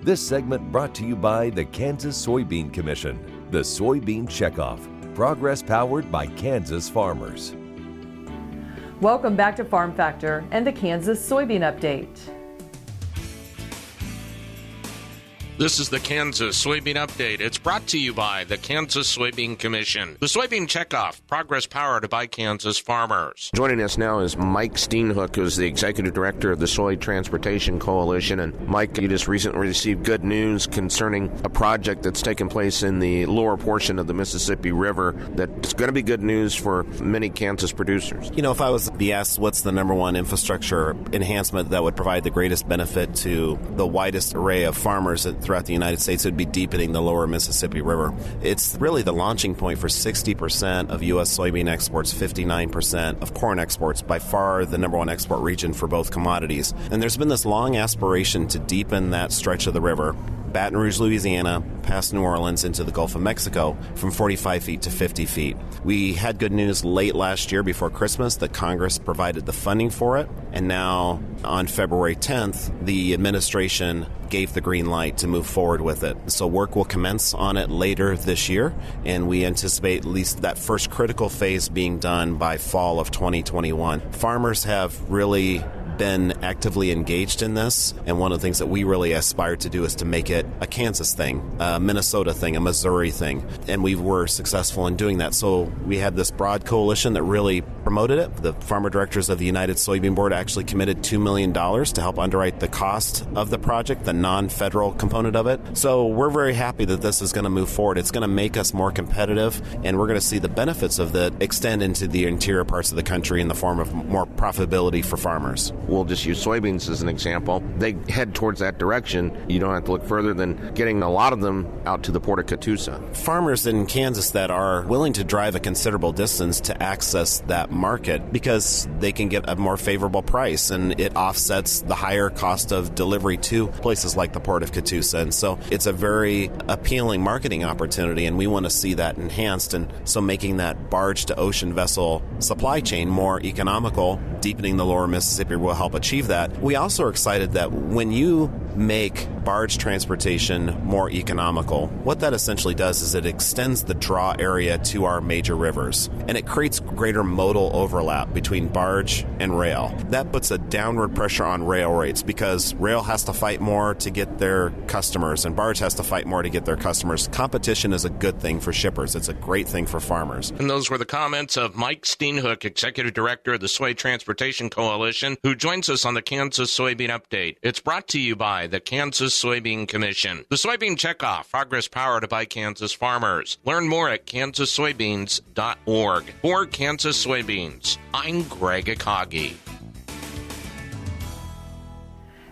This segment brought to you by the Kansas Soybean Commission, the Soybean Checkoff, progress powered by Kansas farmers. Welcome back to Farm Factor and the Kansas Soybean Update. This is the Kansas Soybean Update. It's brought to you by the Kansas Soybean Commission. The Soybean Checkoff, progress powered by Kansas farmers. Joining us now is Mike Steenhoek, who's the Executive Director of the Soy Transportation Coalition. And Mike, you just recently received good news concerning a project that's taken place in the lower portion of the Mississippi River that's going to be good news for many Kansas producers. You know, if I was to be asked what's the number one infrastructure enhancement that would provide the greatest benefit to the widest array of farmers throughout the United States, it would be deepening the lower Mississippi River. It's really the launching point for 60% of U.S. soybean exports, 59% of corn exports, by far the number one export region for both commodities. And there's been this long aspiration to deepen that stretch of the river, Baton Rouge, Louisiana, past New Orleans into the Gulf of Mexico, from 45 feet to 50 feet. We had good news late last year before Christmas that Congress provided the funding for it, and now on February 10th, the administration gave the green light to move forward with it. So work will commence on it later this year, and we anticipate at least that first critical phase being done by fall of 2021. Farmers have really been actively engaged in this, and one of the things that we really aspire to do is to make it a Kansas thing, a Minnesota thing, a Missouri thing, and we were successful in doing that. So we had this broad coalition that really promoted it. The farmer directors of the United Soybean Board actually committed $2 million to help underwrite the cost of the project, the non-federal component of it. So we're very happy that this is going to move forward. It's going to make us more competitive, and we're going to see the benefits of that extend into the interior parts of the country in the form of more profitability for farmers. We'll just use soybeans as an example. They head towards that direction. You don't have to look further than getting a lot of them out to the port of Catoosa. Farmers in Kansas that are willing to drive a considerable distance to access that market because they can get a more favorable price, and it offsets the higher cost of delivery to places like the port of Catoosa. And so it's a very appealing marketing opportunity, and we want to see that enhanced. And so making that barge to ocean vessel supply chain more economical, deepening the lower Mississippi will help achieve that. We also are excited that when you make barge transportation more economical, what that essentially does is it extends the draw area to our major rivers, and it creates greater modal overlap between barge and rail. That puts a downward pressure on rail rates because rail has to fight more to get their customers, and barge has to fight more to get their customers. Competition is a good thing for shippers. It's a great thing for farmers. And those were the comments of Mike Steenhoek, Executive Director of the Soy Transportation Coalition, who joins us on the Kansas Soybean Update. It's brought to you by the Kansas Soybean Commission. The Soybean Checkoff, progress powered by Kansas farmers. Learn more at kansassoybeans.org. For Kansas Soybeans, I'm Greg Akagi.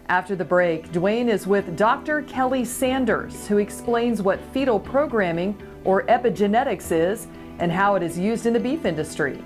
After the break, Dwayne is with Dr. Kelly Sanders, who explains what fetal programming or epigenetics is and how it is used in the beef industry.